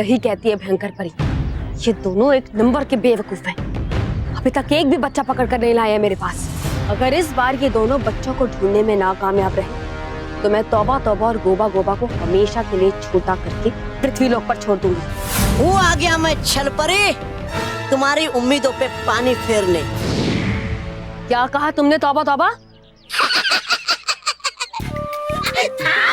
सही कहती है भयंकर परी, ये दोनों एक नंबर के बेवकूफ हैं। अभी तक एक भी बच्चा पकड़ कर नहीं लाया है मेरे पास। अगर इस बार ये दोनों बच्चों को ढूंढने में नाकामयाब रहे तो मैं तौबा तौबा और गोबा गोबा को हमेशा के लिए छोटा करके पृथ्वीलोक पर छोड़ दूंगी। वो आ गया मैं छल परी, तुम्हारी उम्मीदों पे पानी फेरने। क्या कहा तुमने? तौबा तौबा?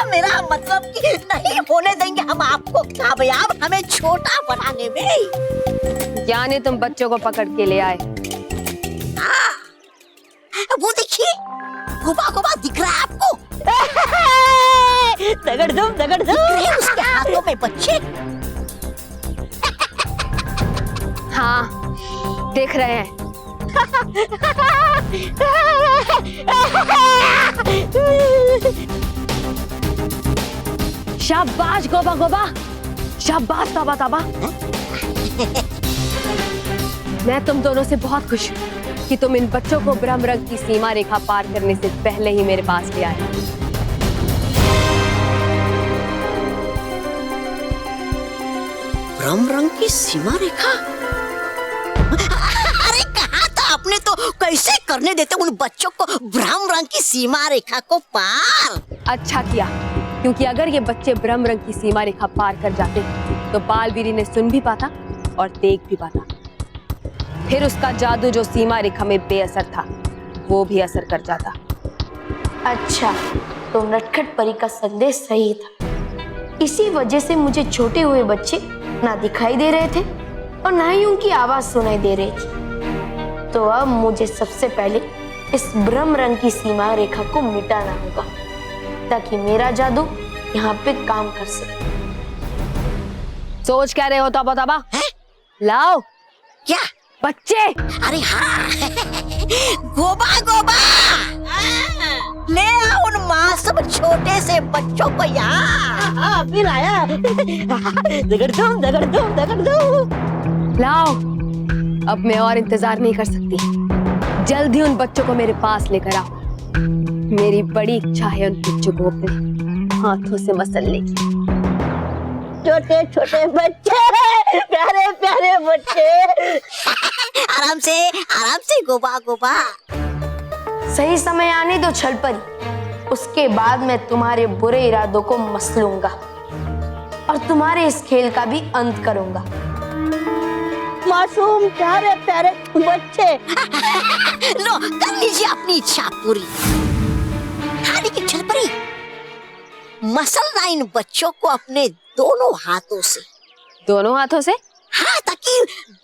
मेरा मतलब कि नहीं होने देंगे हम आपको कामयाब, हमें छोटा बनाने में। यानी तुम बच्चों को पकड़ के ले आए? वो देखिए, गोबा गोबा दिख रहा है आपको? दगड़ दो उसके हाथों में बच्चे। हाँ, देख रहे हैं। शाबाश गोबा गोबा, शाबाश तौबा तौबा। मैं तुम दोनों से बहुत खुश हूँ कि तुम इन बच्चों को ब्रह्म रंग की सीमा रेखा पार करने से पहले ही मेरे पास ले आए। ब्रह्म रंग की सीमा रेखा? अरे कहा था आपने, तो कैसे करने देते उन बच्चों को ब्रह्म रंग की सीमा रेखा को पार? अच्छा किया, क्योंकि अगर ये बच्चे ब्रह्म रंग की सीमा रेखा पार कर जाते तो बालवीरी ने सुन भी पाता और देख भी पाता। फिर उसका जादू जो सीमा रेखा में बेअसर था वो भी असर कर जाता। अच्छा, तो नटखट परी का संदेश सही था। इसी वजह से मुझे छोटे हुए बच्चे ना दिखाई दे रहे थे और ना ही उनकी आवाज सुनाई दे रही थी। तो अब मुझे सबसे पहले इस ब्रह्म रंग की सीमा रेखा को मिटाना होगा ताकि मेरा जादू यहाँ पे काम कर सके। सोच क्या रहे हो तौबा तौबा? लाओ क्या बच्चे? अरे हाँ, गोबा गोबा, ले आओ उन मासूम छोटे से बच्चों को यहाँ। फिर आया। दगड़ दो। लाओ, अब मैं और इंतजार नहीं कर सकती, जल्द ही उन बच्चों को मेरे पास लेकर आओ। मेरी बड़ी इच्छा है उन बच्चों को अपने हाथों से मसलने की। छोटे छोटे बच्चे, प्यारे प्यारे बच्चे। आराम से गोबा गोबा। सही समय आने दो छल परी, उसके बाद मैं तुम्हारे बुरे इरादों को मसलूंगा और तुम्हारे इस खेल का भी अंत करूंगा। मासूम प्यारे प्यारे बच्चे, लो कर लीजिए अपनी इच्छा पूरी। हाँ लेकिन छल परी, मसलना इन बच्चों को अपने दोनों हाथों से। दोनों हाथों से? हाँ, ताकि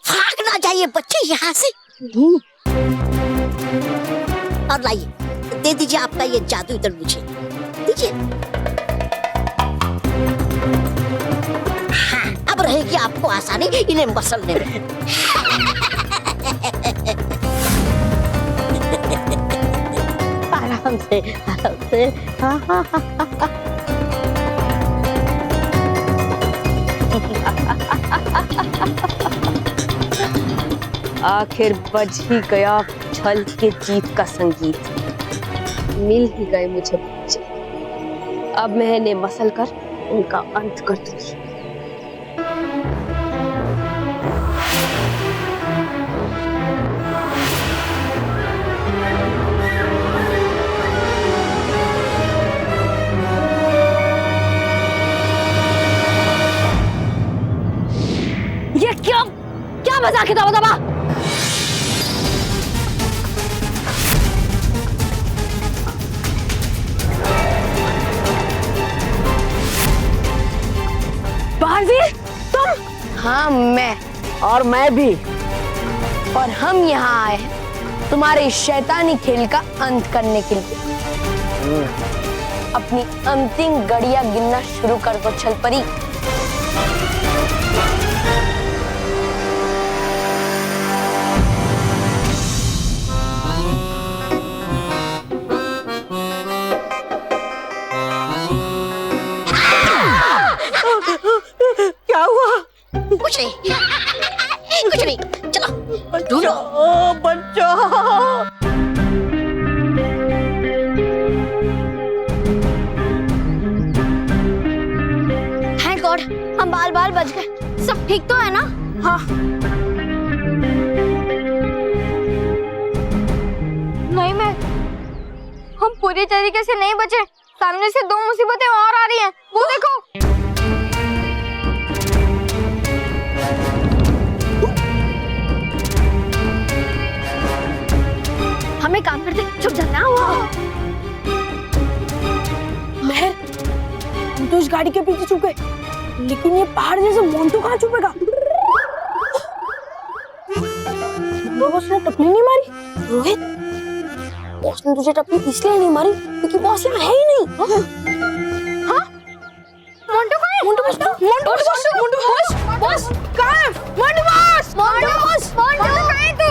भाग ना जाइए बच्चे यहाँ से। और लाइए, दे दीजिए आपका ये जादू इधर मुझे दीजिए। हाँ, अब रहेगी आपको आसानी इन्हें मसलने में। आराम से। हाँ हाँ हाँ। आखिर बज ही गया छल के जीत का संगीत। मिल ही गए मुझे बच्चे। अब मैं इन्हें मसल कर उनका अंत कर दूंगी। ये क्या मजाक है तौबा तौबा? बालवीर, तुम? हाँ मैं, और मैं भी। और हम यहाँ आए हैं तुम्हारे शैतानी खेल का अंत करने के लिए। अपनी अंतिम घड़ियां गिनना शुरू कर दो छल परी। क्या हुआ? कुछ नहीं, चलो ढूंढो। बच्चों, थैंक गॉड, हम बाल बच गए। सब ठीक तो है ना? हाँ। नहीं मैं, हम पूरी तरीके से नहीं बचे। सामने से दो मुसीबतें और आ रही हैं। वो देखो। हमें काम करते चुप जाना हुआ। महर, हम तो इस गाड़ी के पीछे छुप गए, लेकिन ये पहाड़ जैसे मोंटू कहाँ छुपेगा? तो बॉस ने टपली नहीं मारी। रोहित, बॉस ने तुझे टपली इसलिए नहीं मारी क्योंकि बॉस यहाँ है ही नहीं। हाँ? मोंटू कहाँ है? मोंटू बॉस कहाँ है? मोंटू बॉस! मोंटू कहाँ है तू?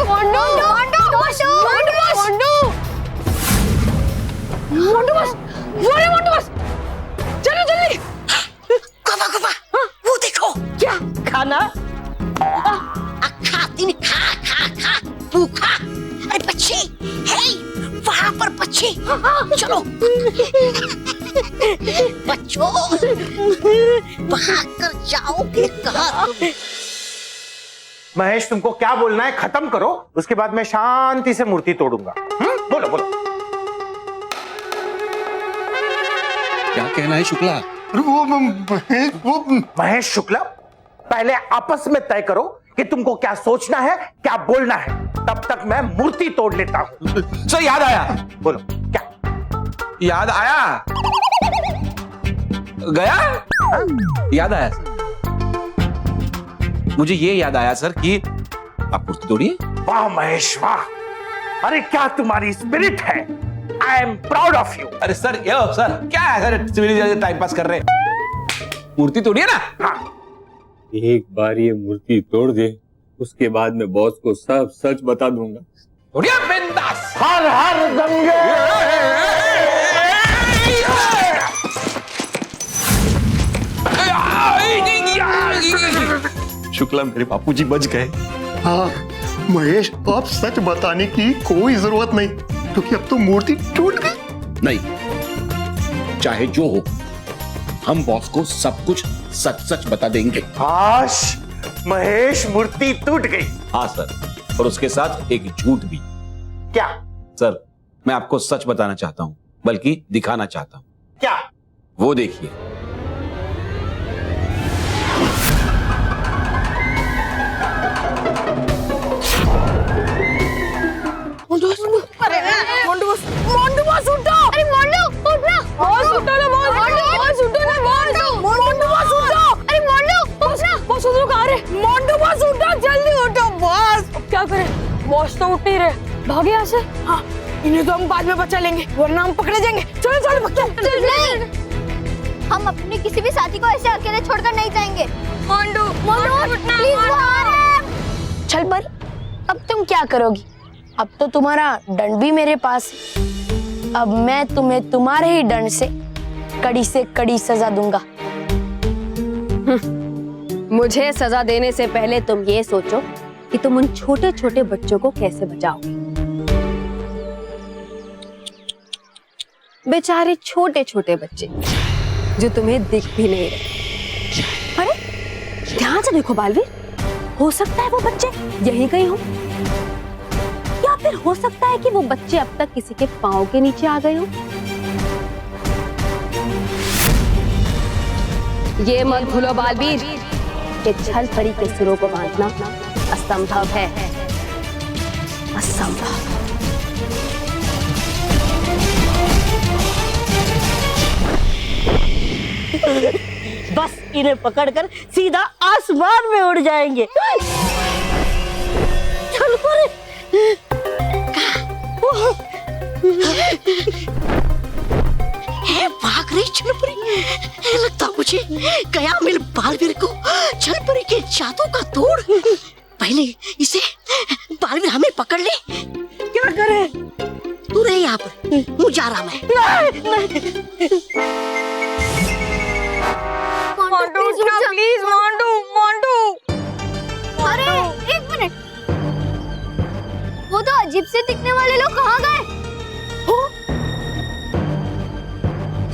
मोंटू बॉस! वो रे मोंटू बॉस! चलो जल्दी! गुफा वो देखो। क्या खाना? खा तीन खा तू खा। अरे बच्चे, हे वहाँ पर बच्चे, चलो बच्चों, भाग कर जाओगे कहाँ तुम? महेश, तुमको क्या बोलना है खत्म करो, उसके बाद मैं शांति से मूर्ति तोड़ूंगा। बोलो बोलो। क्या कहना है शुक्ला? वो महेश शुक्ला, पहले आपस में तय करो कि तुमको क्या सोचना है, क्या बोलना है, तब तक मैं मूर्ति तोड़ लेता हूँ। सर याद आया। बोलो क्या याद आया? गया? याद आया सर। मुझे ये याद आया सर कि आप मूर्ति तोड़िए। वाह महेश वाह, अरे क्या तुम्हारी स्पिरिट है। I am proud of you. अरे सर सर क्या है सर, सिविल टाइम पास कर रहे हैं। मूर्ति तोड़िए ना। हाँ, एक बार ये मूर्ति तोड़ दे, उसके बाद मैं बॉस को सब सच बता दूंगा। तोड़िए बिंदास। हर हर गंगे। शुक्ला मेरे बापूजी बच गए। हाँ महेश, अब सच बताने की कोई जरूरत नहीं, क्योंकि अब तो मूर्ति टूट गई। नहीं, चाहे जो हो, हम बॉस को सब कुछ सच सच बता देंगे। आश, महेश मूर्ति टूट गई। हाँ सर, और उसके साथ एक झूठ भी। क्या? सर मैं आपको सच बताना चाहता हूँ, बल्कि दिखाना चाहता हूँ। क्या? वो देखिए। मोंटू बॉस उठो! अरे मोंटू उठ ना! बॉस उठो ना बॉस! बॉस उठो ना बॉस! मोंटू बॉस उठो! अरे मोंटू उठ ना! बॉस उधर कहाँ रे? मोंटू बॉस उठो, जल्दी उठो बॉस! क्या करें? बॉस तो उठ नहीं रहे, भागे यहाँ से। हाँ, इन्हें तो हम बाद में बचा लेंगे, वरना हम पकड़े जाएंगे। चलो चलो पकड़ो। नहीं, हम अपने किसी भी साथी को ऐसे अकेले छोड़कर नहीं जाएंगे। मोंटू प्लीज, वो आ रहा है। छल परी, अब तुम क्या करोगी? अब तो तुम्हारा दंड भी मेरे पास है। अब मैं तुम्हें तुम्हारे ही दंड से कड़ी सजा दूंगा। मुझे सजा देने से पहले तुम ये सोचो कि तुम उन छोटे छोटे बच्चों को कैसे बचाओगे। बेचारे छोटे छोटे बच्चे जो तुम्हें दिख भी नहीं रहे। अरे ध्यान से देखो बालवीर, हो सकता है वो बच्चे यही कहीं हो, या फिर हो सकता है कि वो बच्चे अब तक किसी के पांव के नीचे आ गए हो। ये मत भूलो बालवीर कि छल परी के सिरों को बांधना असंभव है, असंभव। बस इन्हें पकड़कर सीधा आसमान में उड़ जाएंगे। चल परे। भाग रही छलपरी, लगता मुझे गया मिल बालवीर को छलपरी के जादू का तोड़। पहले इसे बालवीर हमें पकड़ ले। क्या करे? तू रहे यहाँ पर, मुझे जा रहा मैं। प्लीज मोंटू। अरे एक मिनट, वो तो अजीब से दिखने वाले लोग कहाँ गए?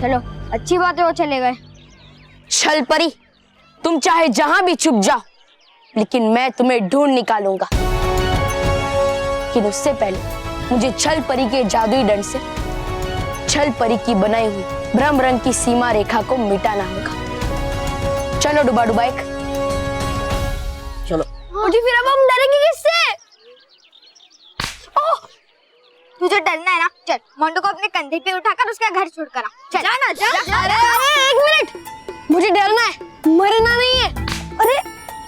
चलो अच्छी बात है वो चले गए। छल परी, तुम चाहे जहां भी छुप जाओ, लेकिन मैं तुम्हें ढूंढ निकालूंगा। लेकिन उससे पहले मुझे छल परी के जादुई दंड से छल परी की बनाई हुई ब्रह्म रंग की सीमा रेखा को मिटाना होगा। चलो डुबा डुबाइक, चलो। मुझे फिर अब हम डरेंगे किससे? ओह, तुझे डरना है ना? चल मोंटू को अपने कंधे पे उठाकर उसका घर छोड़कर आ। चल जाना जा। अरे एक मिनट, मुझे डरना है, मरना नहीं है। अरे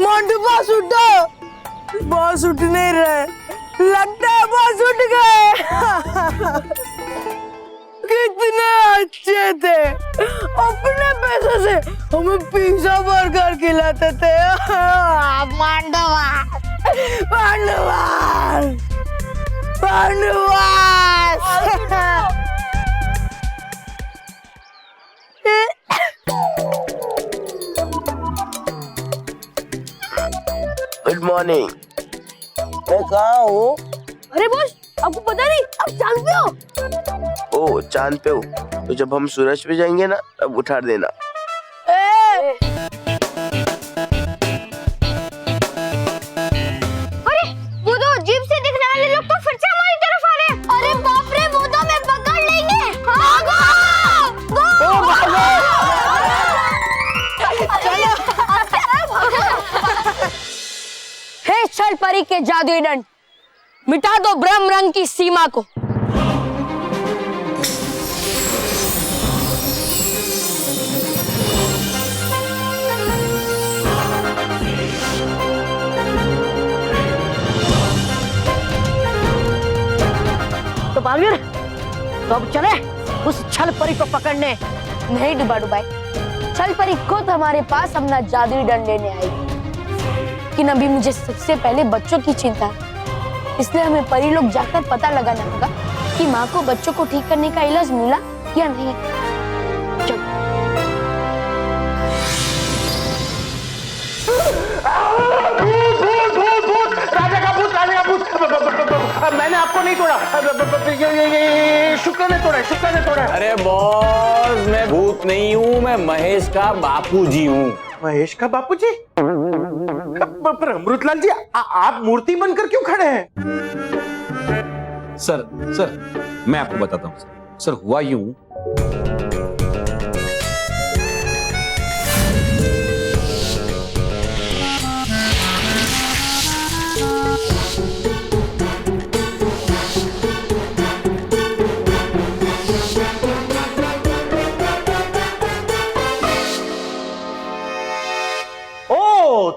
मोंटू बॉस उठो, बॉस उठ नहीं रहे, लगता है बॉस उठ गए। कितने अच्छे थे, अपने पैसों से हमें पिज्जा बर्गर खिलाते थे। पांडवास, पांडवास, पांडवास। Good morning. मैं कहाँ हूँ? अरे बॉस, आपको पता नहीं, आप चांद पे हो। ओ चांद पे हूँ, तो जब हम सूरज पे जाएंगे ना तब उठा देना। अरे वो दो जीप से दिखने वाले लोग तो फिर से हमारी तरफ आ रहे हैं। अरे बाप रे, वो तो हमें पकड़ लेंगे। भागो! हे छल परी के जादुई दंड, मिटा दो ब्रह्म रंग की सीमा को। तो बालवीर, तो अब चले उस छल परी को पकड़ने। नहीं डुबा डुबाई, छल परी खुद हमारे पास अपना जादुई दंड लेने आएगी। लेकिन अभी मुझे सबसे पहले बच्चों की चिंता है, इसलिए हमें परी लोग जाकर पता लगाना होगा कि माँ को बच्चों को ठीक करने का इलाज मिला या नहीं। चलो। राजा का भूत, राजा का भूत। मैंने आपको नहीं तोड़ा, ये शुक्र ने तोड़ा, शुक्र ने तोड़ा। अरे बॉस, मैं भूत नहीं हूँ, मैं महेश का बापूजी हूँ। महेश का बापूजी? पर अमृतलाल जी, आप मूर्ति बनकर क्यों खड़े हैं? सर मैं आपको बताता हूँ। सर हुआ यूं,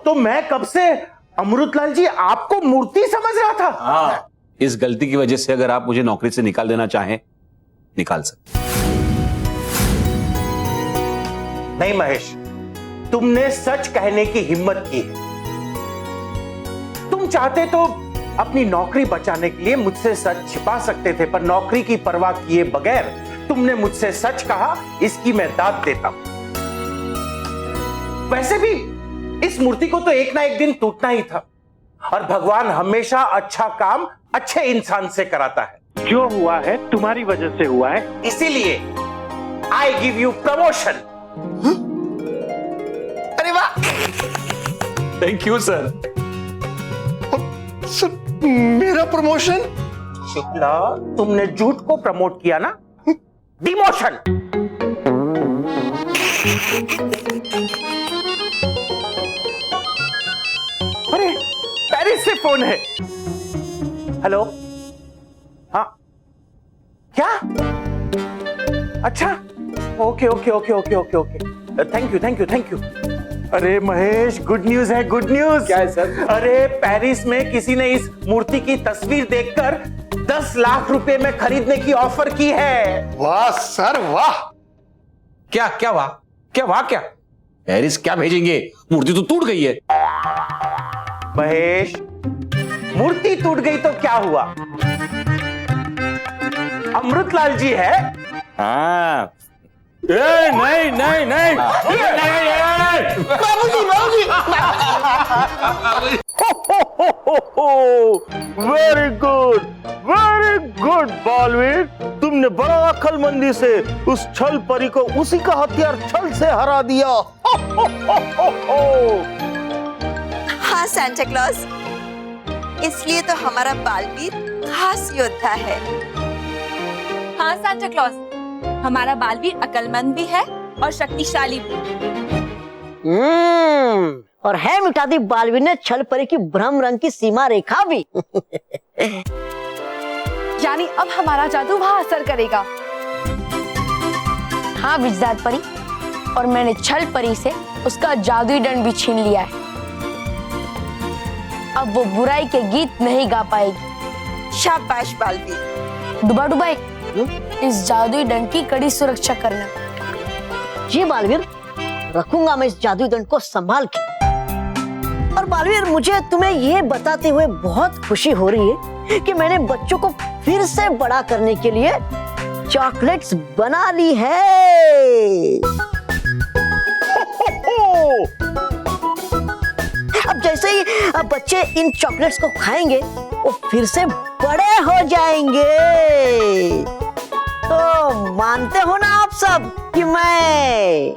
तो मैं कब से अमृतलाल जी आपको मूर्ति समझ रहा था। हाँ, इस गलती की वजह से अगर आप मुझे नौकरी से निकाल देना चाहें, निकाल सकते। नहीं महेश, तुमने सच कहने की हिम्मत की है। तुम चाहते तो अपनी नौकरी बचाने के लिए मुझसे सच छिपा सकते थे, पर नौकरी की परवाह किए बगैर तुमने मुझसे सच कहा, इसकी मैं दाद देता हूं। वैसे भी इस मूर्ति को तो एक ना एक दिन टूटना ही था, और भगवान हमेशा अच्छा काम अच्छे इंसान से कराता है। जो हुआ है तुम्हारी वजह से हुआ है, इसीलिए आई गिव यू प्रमोशन। अरे वाह, थैंक यू सर। सर मेरा प्रमोशन? शुक्ला, तुमने झूठ को प्रमोट किया ना, डिमोशन। अरे पेरिस से फोन है। हेलो, हाँ क्या? अच्छा, okay okay okay okay okay okay, thank you thank you thank you. अरे महेश, गुड न्यूज है, गुड न्यूज। क्या है सर? अरे पेरिस में किसी ने इस मूर्ति की तस्वीर देखकर 10 लाख रुपए में खरीदने की ऑफर की है। वाह सर वाह। क्या क्या वाह, क्या वाह, क्या पेरिस क्या भेजेंगे? मूर्ति तो टूट गई है। महेश, मूर्ति टूट गई तो क्या हुआ? अमृतलाल जी है। हाँ, नहीं नहीं नहीं, बाबूजी बाबूजी। वेरी गुड बालवीर, तुमने बड़ा अक्लमंदी से उस छल परी को उसी का हथियार छल से हरा दिया। हाँ सांता क्लॉज। इसलिए तो हमारा बालवीर खास योद्धा है। हाँ सांता क्लॉज, हमारा बालवीर अक्लमंद भी है और शक्तिशाली भी। और है मिटा दी बालवीर ने छल परी की भ्रम रंग की सीमा रेखा भी। यानी अब हमारा जादू वहाँ असर करेगा। हाँ विजदात परी, और मैंने छल परी से उसका जादुई दंड भी छीन लिया है। अब वो बुराई के गीत नहीं गा पाएगी। शाबाश बालवीर। डुबा डुबाई, इस जादुई दंड की कड़ी सुरक्षा करना। जी बालवीर, रखूंगा मैं इस जादुई दंड को संभाल के। और बालवीर, मुझे तुम्हें ये बताते हुए बहुत खुशी हो रही है कि मैंने बच्चों को फिर से बड़ा करने के लिए चॉकलेट्स बना ली है। अब जैसे ही बच्चे इन चॉकलेट्स को खाएंगे वो फिर से बड़े हो जाएंगे। तो मानते हो ना आप सब कि मैं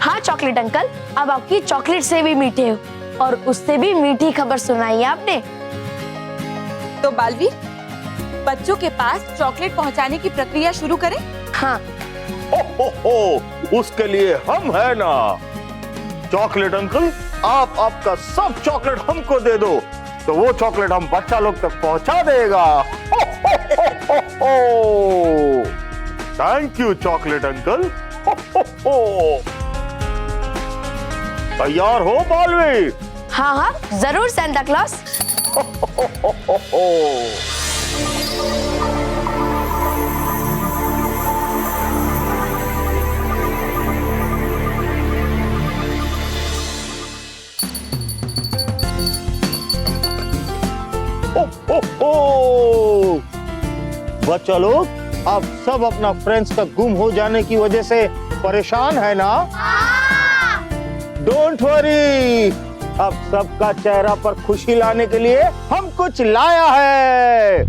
हाँ चॉकलेट अंकल, अब आपकी चॉकलेट से भी मीठे हो और उससे भी मीठी खबर सुनाई आपने। तो बालवीर, बच्चों के पास चॉकलेट पहुंचाने की प्रक्रिया शुरू करें? हाँ। उसके लिए हम है ना। चॉकलेट अंकल, आप आपका सब चॉकलेट हमको दे दो तो वो चॉकलेट हम बच्चा लोग तक पहुंचा देगा। Thank you chocolate uncle. तैयार हो बालवीर? हाँ हाँ जरूर सांता क्लॉज। बच्चा लोग, आप सब अपना फ्रेंड्स का गुम हो जाने की वजह से परेशान है ना? डोंट वरी, अब सबका चेहरा पर खुशी लाने के लिए हम कुछ लाया है।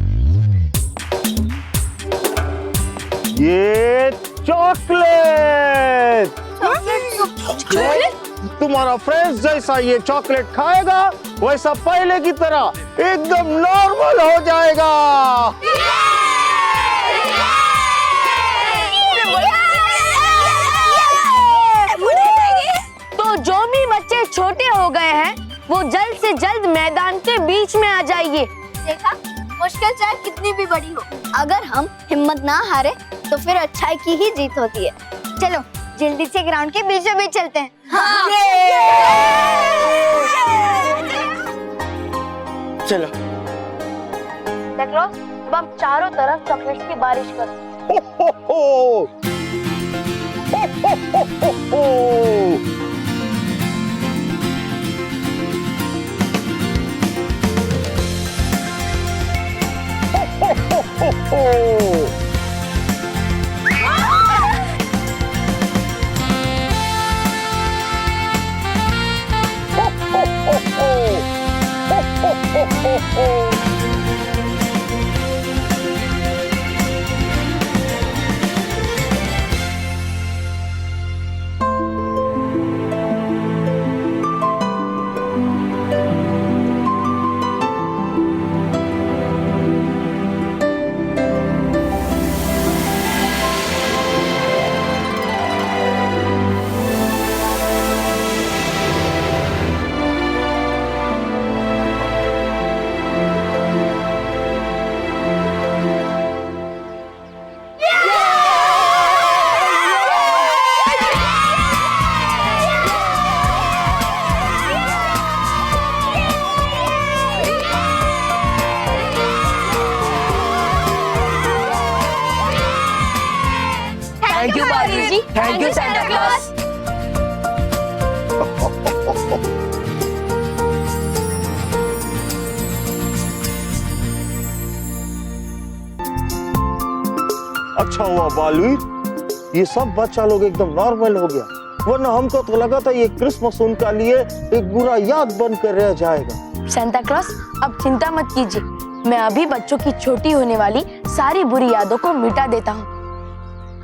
ये चॉकलेट। तुम्हारा फ्रेंड्स जैसा ये चॉकलेट खाएगा वैसा पहले की तरह एकदम नॉर्मल हो जाएगा। तो जो भी बच्चे छोटे हो गए हैं वो जल्द से जल्द मैदान के बीच में आ जाइए। देखा, मुश्किल चाहे कितनी भी बड़ी हो, अगर हम हिम्मत ना हारे तो फिर अच्छाई की ही जीत होती है। चलो जल्दी से ग्राउंड के बीचों बीच चलते हैं। हाँ। चलो देख लो, अब हम चारों तरफ चॉकलेट्स की बारिश करो। Thank you Baalveer ji. Thank you Santa Claus. अच्छा हुआ बालवीर, ये सब बच्चा लोग एकदम नॉर्मल हो गया, वरना हमको तो लगा था ये क्रिसमस उनका लिए एक बुरा याद बनकर रह जाएगा। सांता क्लॉज, अब चिंता मत कीजिए, मैं अभी बच्चों की छोटी होने वाली सारी बुरी यादों को मिटा देता हूँ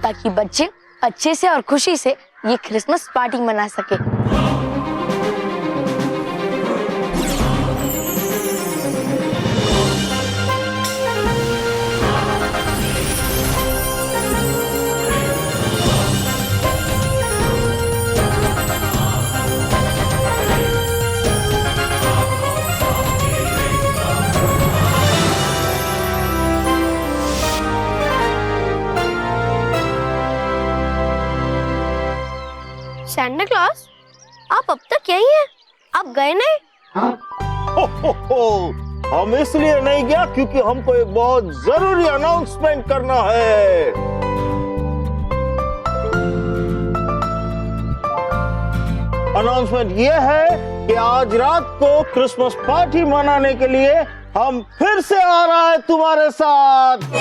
ताकि बच्चे अच्छे से और खुशी से ये क्रिसमस पार्टी मना सके। सैंटा क्लॉस, आप अब तक यही हैं? आप गए नहीं? हम इसलिए नहीं गया क्योंकि हमको एक बहुत जरूरी अनाउंसमेंट करना है। अनाउंसमेंट ये है कि आज रात को क्रिसमस पार्टी मनाने के लिए हम फिर से आ रहा है तुम्हारे साथ।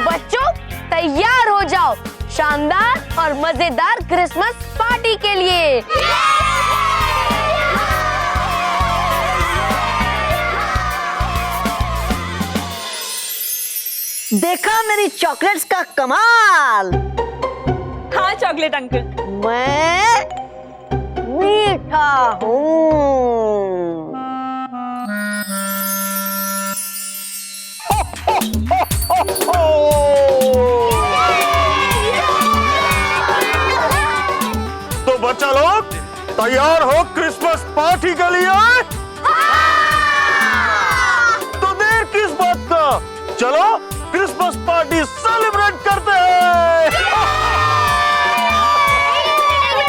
बच्चों तैयार हो जाओ शानदार और मजेदार क्रिसमस पार्टी के लिए। देखा मेरी चॉकलेट्स का कमाल। हाँ चॉकलेट अंकल, मैं मीठा हूँ। तो बच्चा लोग तैयार हो क्रिसमस पार्टी के लिए? तो देर किस बात का, चलो क्रिसमस पार्टी सेलिब्रेट करते हैं।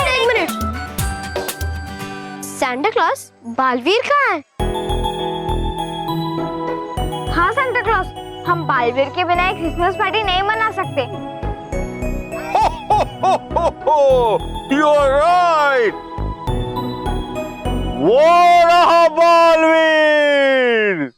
एक मिनट। सैंटा क्लॉस, बालवीर कहाँ है? हाँ सैंटा क्लॉस, हम बालवीर के बिना एक क्रिसमस पार्टी नहीं मना सकते। You are right. वो रहा बालवीर।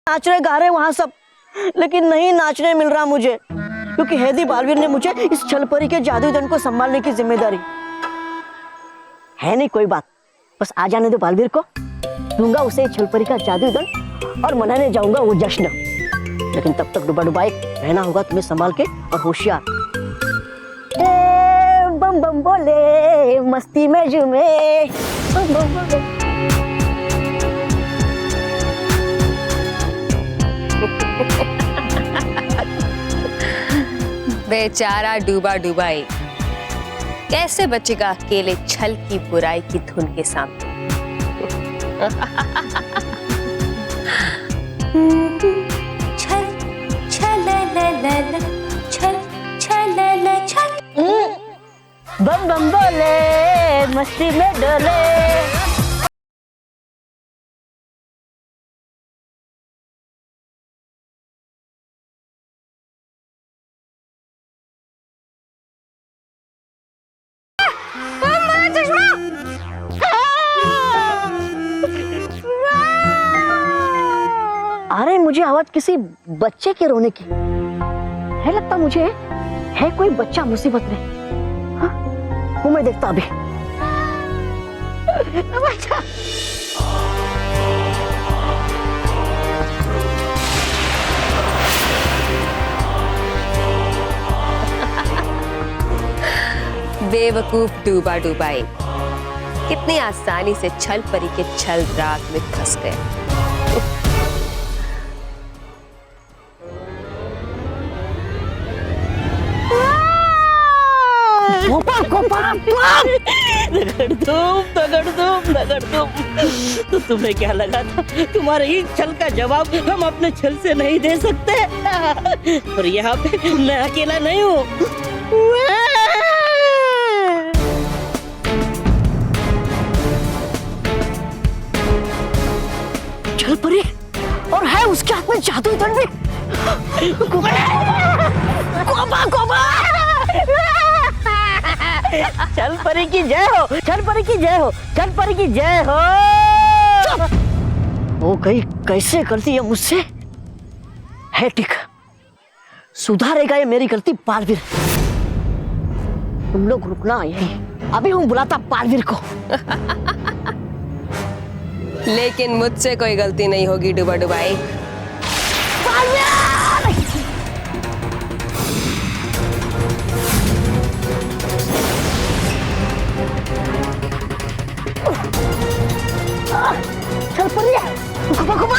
नाच रहे गा रहे वहां सब, लेकिन नहीं नाचने मिल रहा मुझे, क्योंकि हैदी बालवीर ने मुझे इस छलपरी के जादुई दंड को संभालने की जिम्मेदारी है। नहीं कोई बात, बस आ जाने दो बालवीर को, दूंगा उसे छलपरी का जादुई दंड और मनाने जाऊंगा वो जश्न। लेकिन तब तक डुबा डुबाए रहना होगा तुम्हें संभाल के और होशियार। बम बम बोले मस्ती में झूमे, बम बम बोले। बेचारा डूबा डुबाई कैसे बचेगा अकेले छल की बुराई की धुन के सामने। छल छल छल छल छल। बम बम बोले मस्ती में डोले। अरे मुझे आवाज किसी बच्चे के रोने की है लगता, मुझे है कोई बच्चा मुसीबत में। हाँ? वो मैं देखता अभी। बच्चा। बेवकूफ डूबा डूबाई, कितनी आसानी से छल परी के छल राग में फंस गए। दगड़ दूम। तो तुम्हें क्या लगा था तुम्हारे ही छल का जवाब हम अपने छल से नहीं दे सकते? और यहाँ पे मैं अकेला नहीं हूँ। छल परी और है उसके हाथ में जादुई दंड भी। छल परी की जय हो, छल परी की जय हो, छल परी की जय हो। वो कहीं कैसे करती है मुझसे? है ठीक, सुधारेगा ये मेरी गलती बालवीर। तुम लोग रुकना यही, अभी हूँ बुलाता बालवीर को। लेकिन मुझसे कोई गलती नहीं होगी डूबा डुबाई। चल पड़ी है, घुमा घुमा।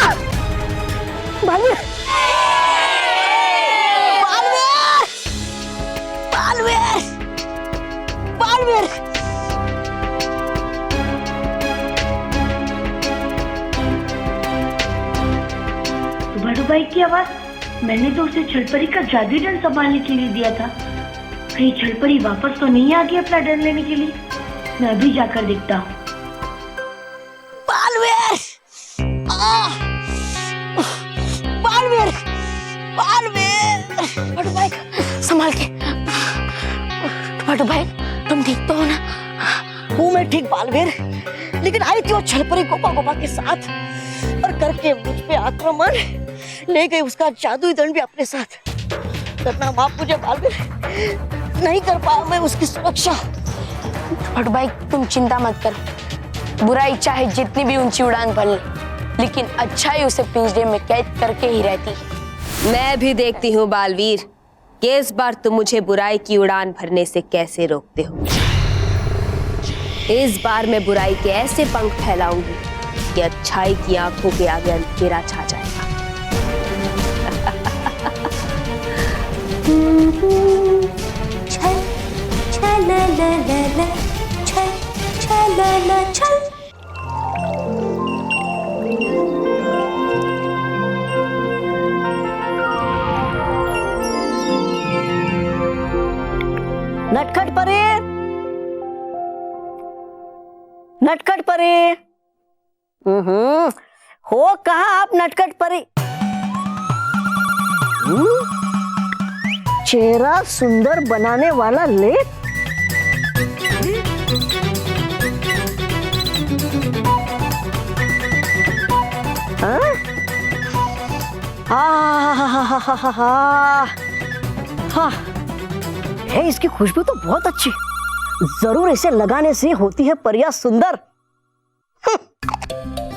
बालवीर, बालवीर, बालवीर, बालवीर। भाई की आवाज, मैंने तो उसे छलपरी का जादुई डंड संभालने के लिए दिया था। कहीं छलपरी वापस तो नहीं आ गई अपना डंड लेने के लिए? मैं अभी जाकर देखता हूँ। बालवीर, बालवीर, बालवीर। बड़ू भाई संभाल के। बड़ू भाई तुम ठीक तो हो ना? हूँ मैं ठीक बालवीर, लेकिन आई थी वो छलपरी गोपा गोपा के साथ और करके मुझ पे आक्रमण, ले गई उसका जादुई दंड भी अपने साथ। करना माफ मुझे बालवीर, नहीं कर पाया मैं उसकी सुरक्षा। बड़ू भाई तुम चिंता मत कर, बुराई चाहे जितनी भी ऊंची उड़ान भर ले, लेकिन अच्छाई उसे पिंजरे में कैद करके ही रहती है। मैं भी देखती हूँ बालवीर कि इस बार तुम मुझे बुराई की उड़ान भरने से कैसे रोकते हो। इस बार मैं बुराई के ऐसे पंख फैलाऊंगी कि अच्छाई की आंखों के आगे अंधेरा छा जाएगा। छल छल छल छल छल। नटखट परी, नटखट परी। हो कहाँ आप नटखट परी? चेहरा सुंदर बनाने वाला लेप। हाँ, है इसकी खुशबू तो बहुत अच्छी। जरूर इसे लगाने से होती है परिया सुंदर।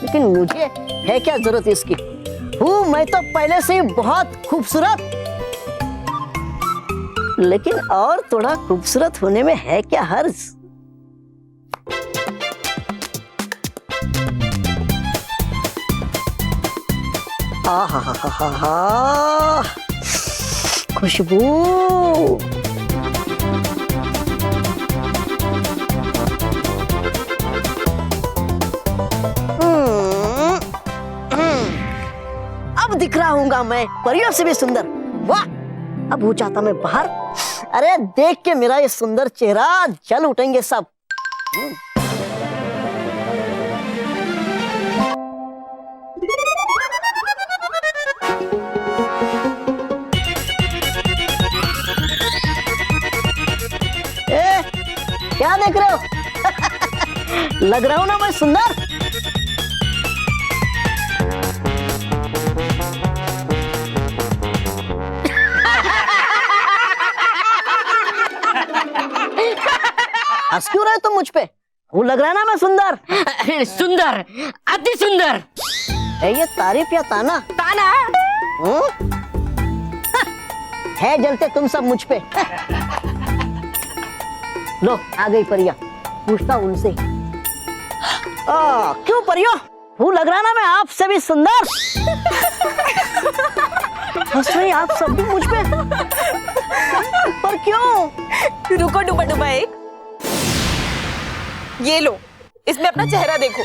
लेकिन मुझे है क्या जरूरत इसकी? हूँ मैं तो पहले से ही बहुत खूबसूरत, लेकिन और थोड़ा खूबसूरत होने में है क्या हर्ज? आहा, खुशबू। रहूंगा मैं परियों से भी सुंदर। वाह, अब हो जाता मैं बाहर। अरे देख के मेरा ये सुंदर चेहरा जल उठेंगे सब। ए, क्या देख रहे हो? लग रहा हूं ना मैं सुंदर? हंस क्यों रहे तुम मुझ पे? वो लग रहा है ना मैं सुंदर? सुंदर, अति सुंदर। ये तारीफ या ताना? ताना। है जलते तुम सब मुझ पे। लो आ गई परिया, पूछता हूं उनसे। क्यों परियो, वो लग रहा ना मैं आपसे भी सुंदर? हंस रही आप सब भी मुझ पे, पर क्यों? रुको डुबा डुबा एक, ये लो, इसमें अपना चेहरा देखो।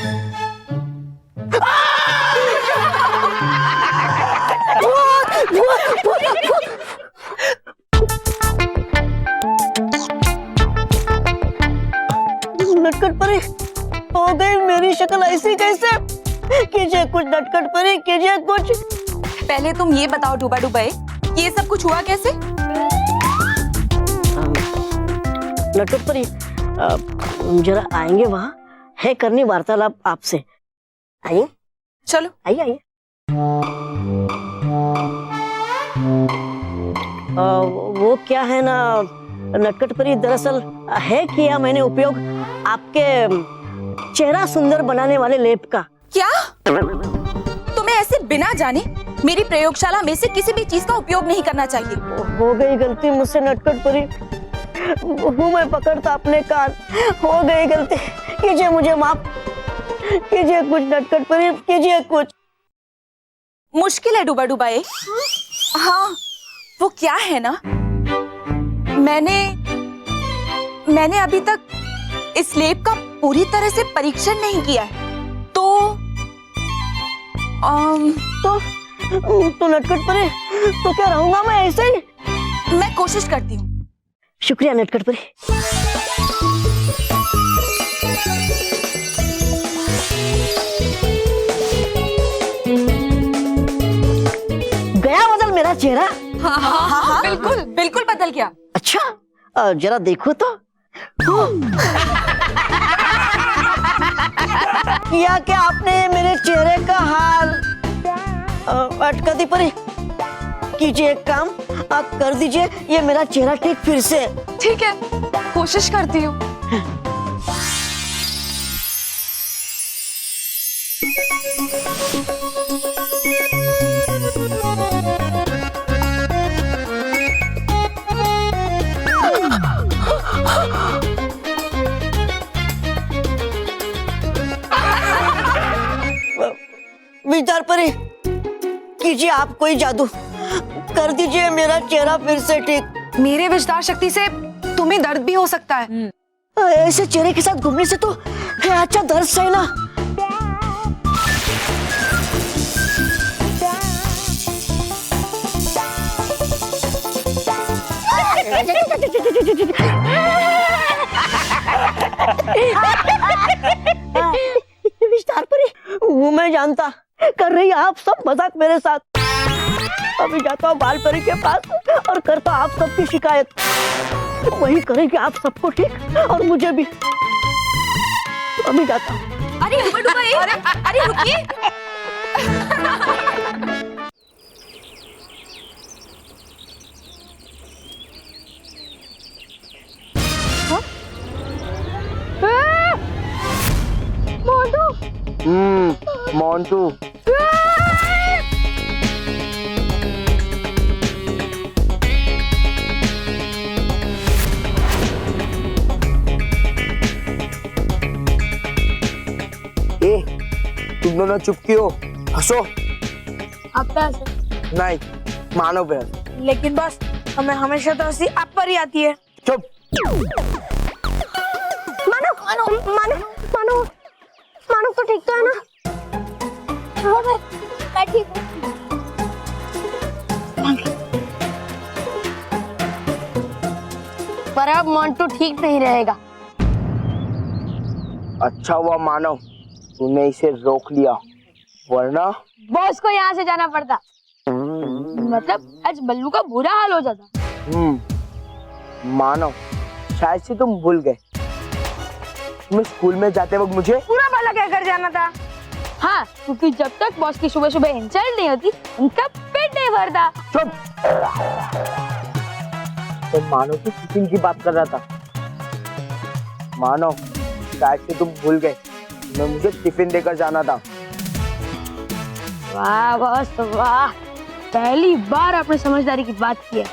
नटखट परी हो गई मेरी शक्ल ऐसी कैसे? कीजिए कुछ नटखट परी, कीजिए कुछ। पहले तुम ये बताओ डुबा डुबा एक, ये सब कुछ हुआ कैसे? नटखट परी जरा आएंगे, वहां है करनी वार्तालाप आपसे। आइए, चलो आइए आइए। वो क्या है ना नटखट परी, दरअसल है किया मैंने उपयोग आपके चेहरा सुंदर बनाने वाले लेप का। क्या तुम्हें ऐसे बिना जाने मेरी प्रयोगशाला में से किसी भी चीज का उपयोग नहीं करना चाहिए? हो गई गलती मुझसे नटखट परी, हूँ मैं पकड़ता अपने कान, हो गई गलती, कीजिए मुझे माफ, कीजिए कुछ नटखट परी, कीजिए कुछ। मुश्किल है डुबा डुबा एक। हाँ वो क्या है ना, मैंने अभी तक इस लेप का पूरी तरह से परीक्षण नहीं किया है, तो नटखट परी, तो क्या रहूंगा मैं ऐसे ही? मैं कोशिश करती हूँ। शुक्रिया नटखट परी। गया बदल मेरा चेहरा? हाँ, बिल्कुल बिल्कुल बदल गया। अच्छा जरा देखो तो। किया क्या आपने मेरे चेहरे का हाल? अटकती परी, कीजिए एक काम, आप कर दीजिए ये मेरा चेहरा ठीक फिर से। ठीक है, कोशिश करती हूँ। विचार परी, कीजिए आप कोई जादू, कर दीजिए मेरा चेहरा फिर से ठीक। मेरे विस्तार शक्ति से तुम्हें दर्द भी हो सकता है। ऐसे चेहरे के साथ घूमने से तो है अच्छा दर्द सहना। विस्तार परी, वो मैं जानता, कर रही आप सब मजाक मेरे साथ। अभी जाता हूँ बाल परी के पास और करता आप सबकी शिकायत, वही करेंगे आप सबको ठीक और मुझे भी। अभी जाता हूँ। अरे डुबा डुबा, अरे रुकिए। मोंटू। तुम दोनों चुप क्यों? हंसो। आप पे हंसो। नहीं, मानो पे। लेकिन बस हमें हमेशा तो हंसी आप पर ही आती है। चुप। मानो मानो मानो मानो मानो तो ठीक तो है ना? हाँ भाई, मैं ठीक हूँ। पर अब मोंटू ठीक नहीं रहेगा। अच्छा हुआ मानव तूने इसे रोक लिया, वरना बॉस को यहाँ से जाना पड़ता, मतलब आज बल्लू का बुरा हाल हो जाता। मानव शायद से तुम भूल गए, तुम्हें स्कूल में जाते वक्त मुझे पूरा भला क्या कर जाना था। हाँ, क्योंकि जब तक बॉस की सुबह सुबह इंसल्ट नहीं होती उनका पेट नहीं भरता। चुप। तो मानव की टिफिन की बात कर रहा था। मानव शायद से तुम भूल गए, मैं मुझे टिफिन देकर जाना था। वाह बॉस वाह, पहली बार आपने समझदारी की बात की है।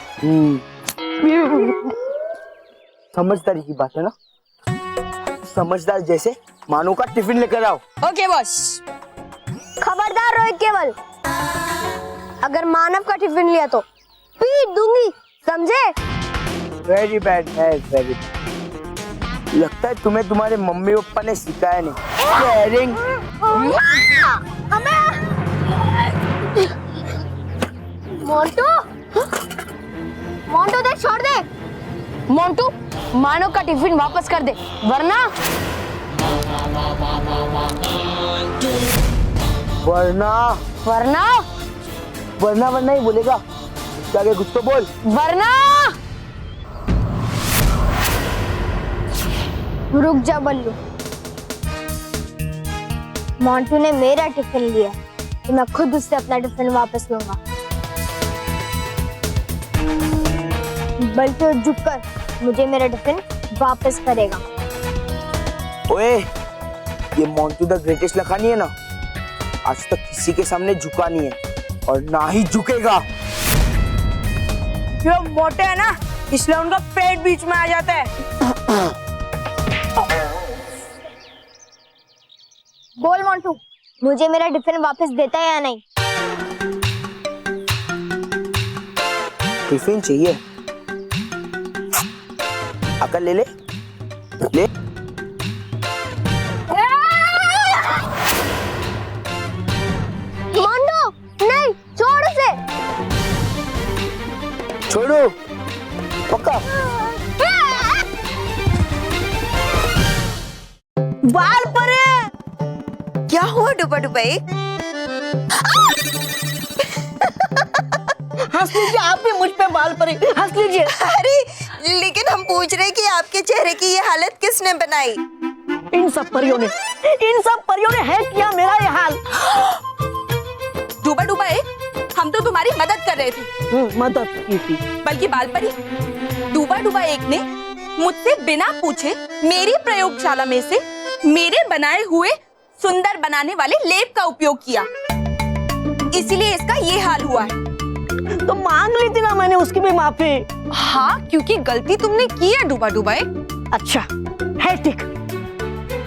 समझदारी की बात है ना, समझदार जैसे मानव का टिफिन लेकर आओ। Okay boss. खबरदार रोहित केवल, अगर मानव का टिफिन लिया तो पीट दूंगी, समझे? वेरी बैड है, वेरी बैड। लगता है तुम्हें तुम्हारे मम्मी पापा ने सिखाया नहीं शेयरिंग। मोंटू, मोंटू दे, छोड़ दे। मोंटू मानव का टिफिन वापस कर दे, वरना वरना वरना वरना वरना ही बोलेगा, क्या कुछ तो बोल। वरना रुक जा बल्लू, मोंटू ने मेरा टिफिन लिया तो मैं खुद उससे अपना टिफिन वापस लूंगा। बल्कि झुककर मुझे मेरा टिफिन वापस करेगा। ओए, ये मोंटू द ग्रेटेस्ट लखानी है ना, आज तक किसी के सामने झुका नहीं है और ना ही झुकेगा। ये मोटे है ना, इसलिए उनका पेट बीच में आ जाता है। बोल मोंटू, मुझे मेरा टिफिन वापस देता है या नहीं? टिफिन चाहिए? आकर ले ले, ले। मोंटू नहीं, छोड़ उसे। छोड़ो, पक्का। बाल परे। क्या हुआ डुबा डुबाई? हंस लीजिए, आप भी मुझ पे बाल परे, हंस लीजिए। अरे लेकिन हम पूछ रहे कि आपके चेहरे की ये हालत किसने बनाई? इन सब परियों ने है किया मेरा ये हाल। डूबा डूबा एक, हम तो तुम्हारी मदद कर रहे थे। मदद की थी? बल्कि बाल परी, डूबा डूबा एक ने मुझसे बिना पूछे मेरी प्रयोगशाला में से मेरे बनाए हुए सुंदर बनाने वाले लेप का उपयोग किया, इसीलिए इसका ये हाल हुआ है। तो मांग ली थी ना मैंने उसकी भी माफी। हाँ, क्योंकि गलती तुमने की है डूबा डूबाए। अच्छा है, ठीक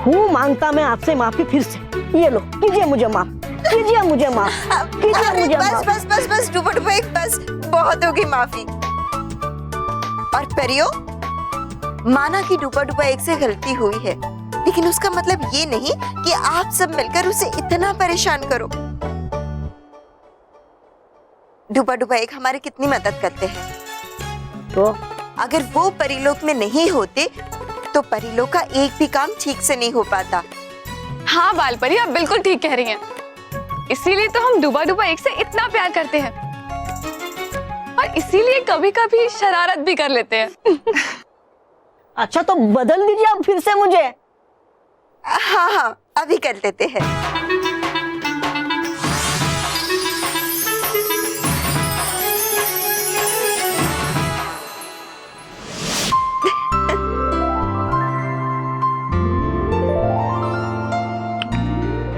हूँ, मांगता मैं आपसे माफी फिर से। ये लो, कीजिए मुझे माफ, कीजिए मुझे माफ, कीजिए मुझे बस माफ। बस बस बस डुबा डुबाई, बस बहुत होगी माफी। और परियो, माना कि डुबा डुबा एक से गलती हुई है, लेकिन उसका मतलब ये नहीं कि आप सब मिलकर उसे इतना परेशान करो। डुबा डुबा एक हमारी कितनी मदद करते हैं, तो अगर वो परिलोक में नहीं होते तो परिलोक का एक भी काम ठीक से नहीं हो पाता। हाँ बाल परी, आप बिल्कुल ठीक कह रही हैं। इसीलिए तो हम डूबा डूबा एक से इतना प्यार करते हैं और इसीलिए कभी कभी शरारत भी कर लेते हैं। अच्छा, तो बदल दीजिए आप फिर से मुझे। हाँ हाँ, अभी कर लेते हैं।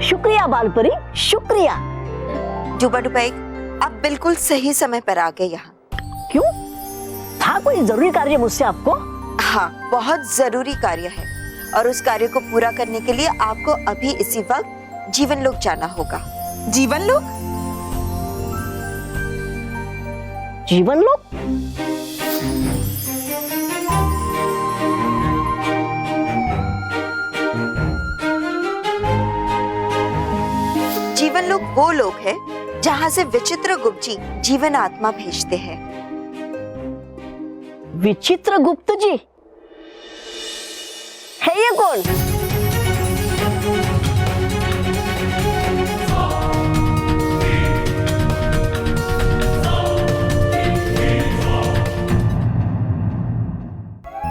शुक्रिया बालपरी, शुक्रिया। डुबा डुबा एक, आप बिल्कुल सही समय पर आ गए यहाँ। क्यों? था कोई जरूरी कार्य मुझसे आपको? हाँ, बहुत जरूरी कार्य है और उस कार्य को पूरा करने के लिए आपको अभी इसी वक्त जीवन लोक जाना होगा। जीवन लोक? जीवन लोक? जीवन लोक वो लोक है जहाँ से विचित्र गुप्त जी जीवन आत्मा भेजते हैं। विचित्र गुप्त जी है ये कौन?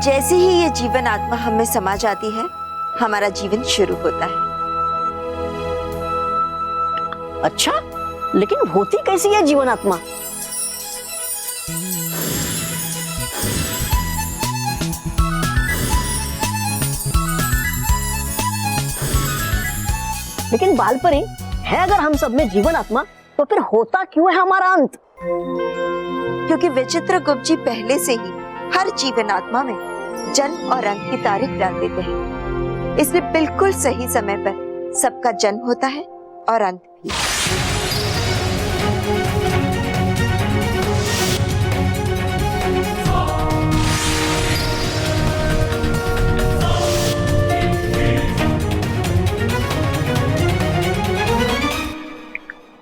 जैसे ही ये जीवन आत्मा हम में समा जाती है, हमारा जीवन शुरू होता है। अच्छा, लेकिन होती कैसी है जीवन आत्मा? लेकिन बालपरी है अगर हम सब में जीवन आत्मा, तो फिर होता क्यों है हमारा अंत? क्योंकि विचित्र गुप्त जी पहले से ही हर जीवन आत्मा में जन्म और अंत की तारीख डाल देते हैं, इसलिए बिल्कुल सही समय पर सबका जन्म होता है और अंत भी।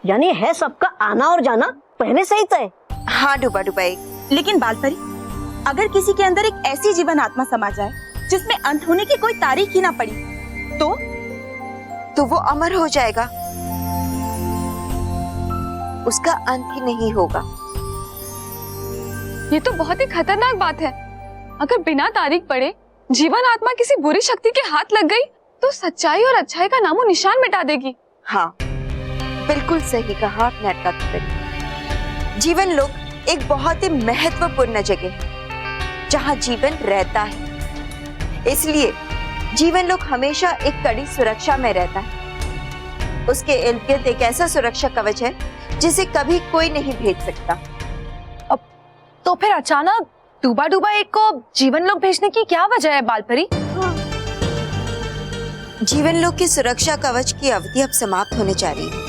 यानी है सबका आना और जाना पहले से ही तय। हाँ डूबा डूबा एक। लेकिन बालपरी, अगर किसी के अंदर एक ऐसी जीवन आत्मा समा जाए जिसमें अंत होने की कोई तारीख ही ना पड़ी, तो वो अमर हो जाएगा, उसका अंत ही नहीं होगा। ये तो बहुत ही खतरनाक बात है। अगर बिना तारीख पढ़े जीवन आत्मा किसी बुरी शक्ति के हाथ लग गई तो सच्चाई और अच्छाई का नामो निशान मिटा देगी। हाँ, बिल्कुल सही कहा आपने अटका खबर। जीवन लोक एक बहुत ही महत्वपूर्ण जगह है जहाँ जीवन रहता है, इसलिए जीवन लोक हमेशा एक कड़ी सुरक्षा में रहता है। उसके इर्द गिर्द एक ऐसा सुरक्षा कवच है जिसे कभी कोई नहीं भेज सकता। अब तो फिर अचानक डूबा डूबा एक को जीवन लोक भेजने की क्या वजह है बालपरी? जीवन लोक की सुरक्षा कवच की अवधि अब समाप्त होने जा रही है,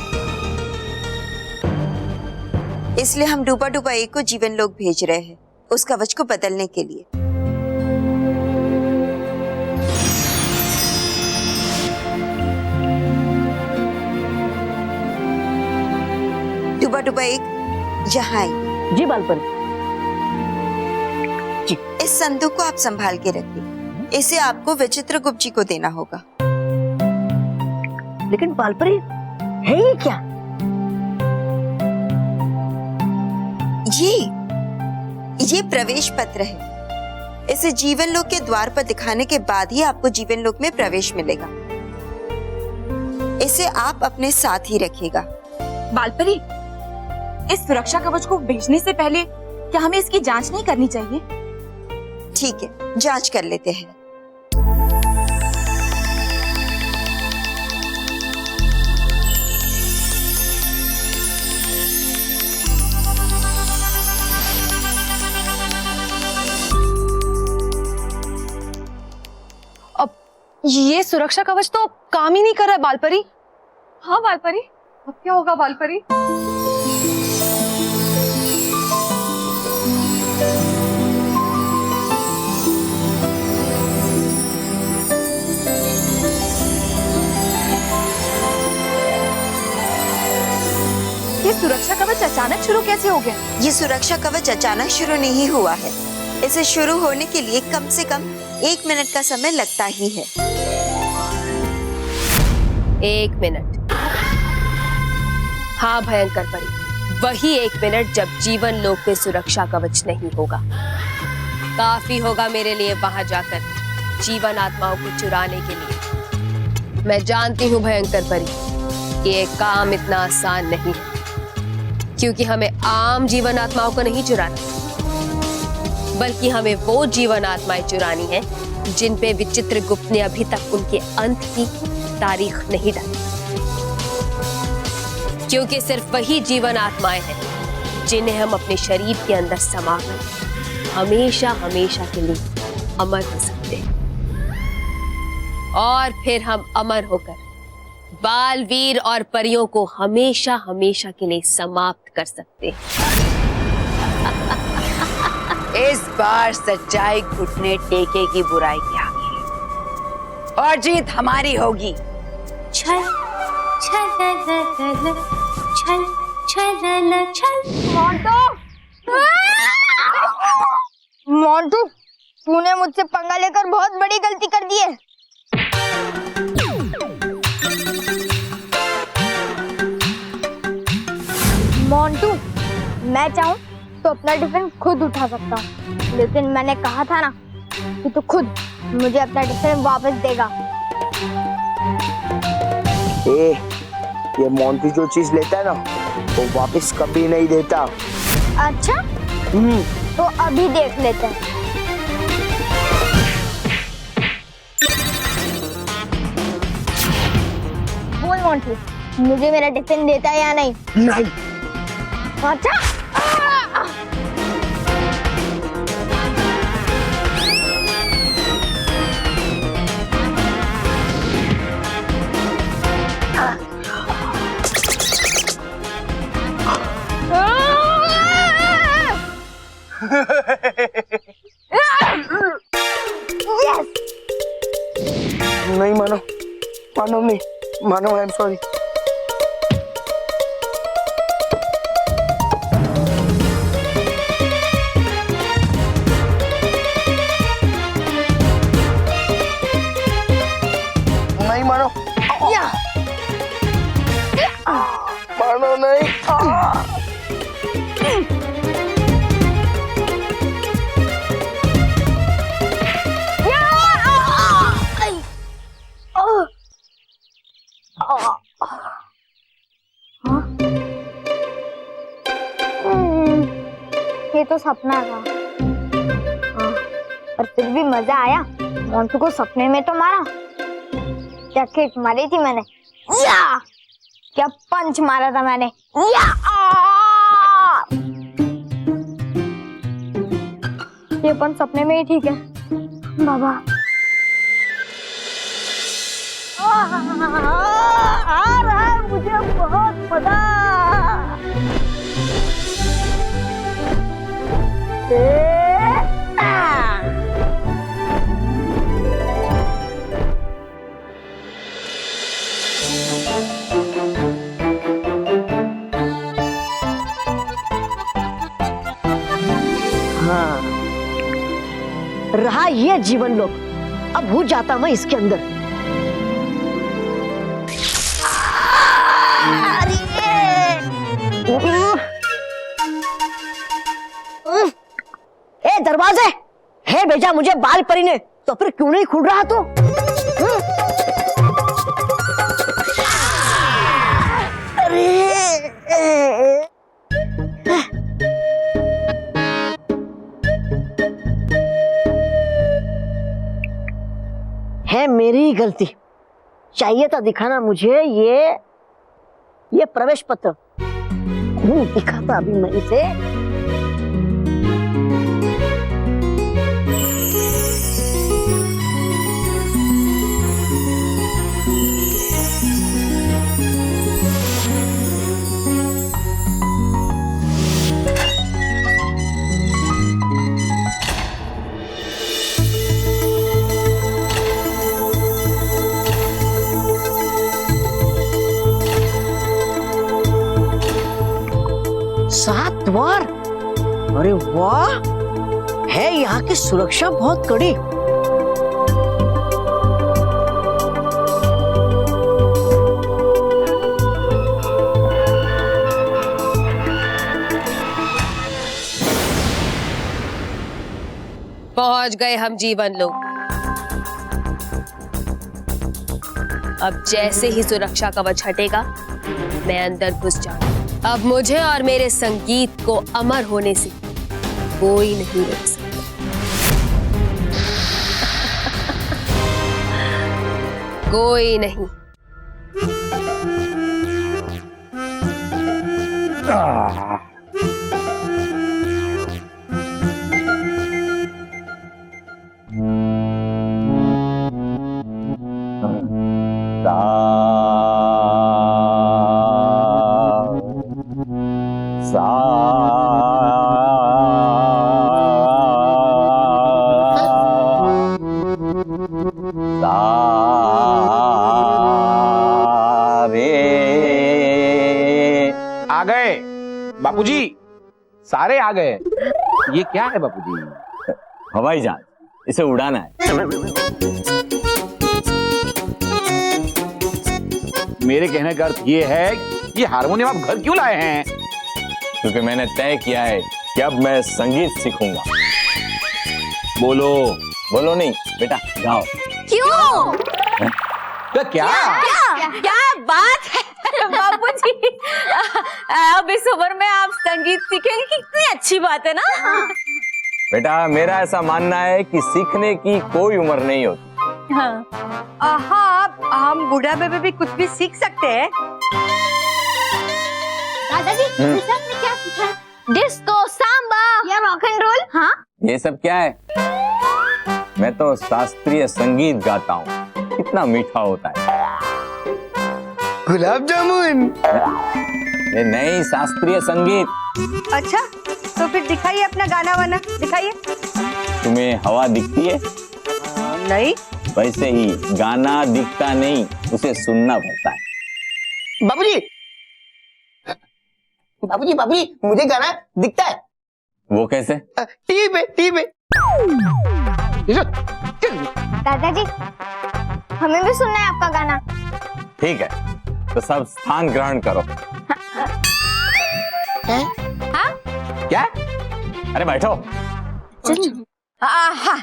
इसलिए हम डूबा डूबा एक को जीवन लोक भेज रहे हैं उस कवच को बदलने के लिए। डूबा डूबा एक यहाँ आई। जी बालपरी। इस संदूक को आप संभाल के रखिए, इसे आपको विचित्र गुप्त जी को देना होगा। लेकिन बालपरी है ये क्या? ये प्रवेश पत्र है। इसे जीवन लोक के द्वार पर दिखाने के बाद ही आपको जीवन लोक में प्रवेश मिलेगा। इसे आप अपने साथ ही रखिएगा। बालपरी, इस सुरक्षा कवच को भेजने से पहले क्या हमें इसकी जांच नहीं करनी चाहिए? ठीक है, जांच कर लेते हैं। अब ये सुरक्षा कवच तो काम ही नहीं कर रहा है बालपरी। हाँ बालपरी, अब क्या होगा बालपरी? ये सुरक्षा कवच अचानक शुरू कैसे हो गया? ये सुरक्षा कवच अचानक शुरू नहीं हुआ है। इसे शुरू होने के लिए कम से कम 1 मिनट का समय लगता ही है। 1 मिनट? हाँ भयंकर परी, वही 1 मिनट जब जीवन लोक में सुरक्षा कवच नहीं होगा। काफी होगा मेरे लिए वहां जाकर जीवन आत्माओं को चुराने के लिए। मैं जानती हूँ भयंकर परी कि ये काम इतना आसान नहीं है, क्योंकि हमें आम जीवन आत्माओं को नहीं चुराना, बल्कि हमें वो जीवन आत्माएं चुरानी है जिन पे विचित्र गुप्त ने अभी तक उनके अंत की तारीख नहीं डाली। क्योंकि सिर्फ वही जीवन आत्माएं हैं जिन्हें हम अपने शरीर के अंदर समाकर हमेशा हमेशा के लिए अमर हो सकते हैं, और फिर हम अमर होकर बालवीर और परियों को हमेशा हमेशा के लिए समाप्त कर सकते हैं। इस बार सच्चाई घुटने टेकेगी बुराई के आगे और जीत हमारी होगी। छल छल छल मोंटू, तूने मुझसे पंगा लेकर बहुत बड़ी गलती कर दी है। मोंटू, मैं चाहूँ तो अपना टिफिन खुद उठा सकता हूँ, लेकिन मैंने कहा था ना कि तू खुद मुझे अपना टिफिन वापस देगा। ये मोंटू जो चीज लेता है ना वो वापस कभी नहीं देता। अच्छा, तो अभी देख लेते हैं। बोल मोंटू, मुझे मेरा टिफिन देता है या नहीं? नहीं। अच्छा, नहीं मानो, मानो नहीं, मानो, आई एम सॉरी। नहीं मानो, मानो नहीं। ये तो सपना था, पर फिर भी मजा आया। मोंटू को सपने में तो मारा, क्या किक मारी थी मैंने, या क्या पंच मारा था मैंने, या ये पंच सपने में ही ठीक है बाबा। आ रहा है मुझे बहुत मजा। हाँ, रहा ये जीवन लोक, अब हो जाता मैं इसके अंदर। ए दरवाजे, है भेजा मुझे बाल परी ने, तो फिर क्यों नहीं खुल रहा तो? है मेरी ही गलती, चाहिए था दिखाना मुझे ये प्रवेश पत्र। दिखाता अभी मैं इसे। सात द्वार, अरे वाह, है यहाँ की सुरक्षा बहुत कड़ी। पहुंच गए हम जीवन लोक। अब जैसे ही सुरक्षा कवच हटेगा, मैं अंदर घुस जाऊंगा। अब मुझे और मेरे संगीत को अमर होने से कोई नहीं रोक सकता। कोई नहीं। आ गए। आ गए। ये क्या है बापूजी? हवाई जहाज, इसे उड़ाना है। मेरे कहने का अर्थ ये है कि हारमोनियम आप घर क्यों लाए हैं? क्योंकि मैंने तय किया है कि अब मैं संगीत सीखूंगा। बोलो। बोलो नहीं बेटा, गाओ। क्यों? तो क्या क्या बात है बापूजी, अब इस उम्र में आप संगीत सीखेंगे, कितनी अच्छी बात है ना। बेटा मेरा ऐसा मानना है कि सीखने की कोई उम्र नहीं होती। हाँ, हम बुढ़ापे में भी कुछ भी सीख सकते हैं। दादाजी आपने क्या सीखा? डिस्को, सांबा या रॉक एंड रोल? हाँ, ये सब क्या है? मैं तो शास्त्रीय संगीत गाता हूँ, कितना मीठा होता है। गुलाब जामुन। ये नहीं, शास्त्रीय संगीत। अच्छा, तो फिर दिखाइए अपना गाना वाना, दिखाइए। तुम्हें हवा दिखती है? नहीं। वैसे ही गाना दिखता नहीं, उसे सुनना पड़ता है। बाबूजी, बाबूजी, बाबूजी, मुझे गाना दिखता है। वो कैसे? टीवी पे। दादाजी हमें भी सुनना है आपका गाना। ठीक है, तो सब स्थान ग्रहण करो। हाँ? क्या? अरे बैठो। हाँ।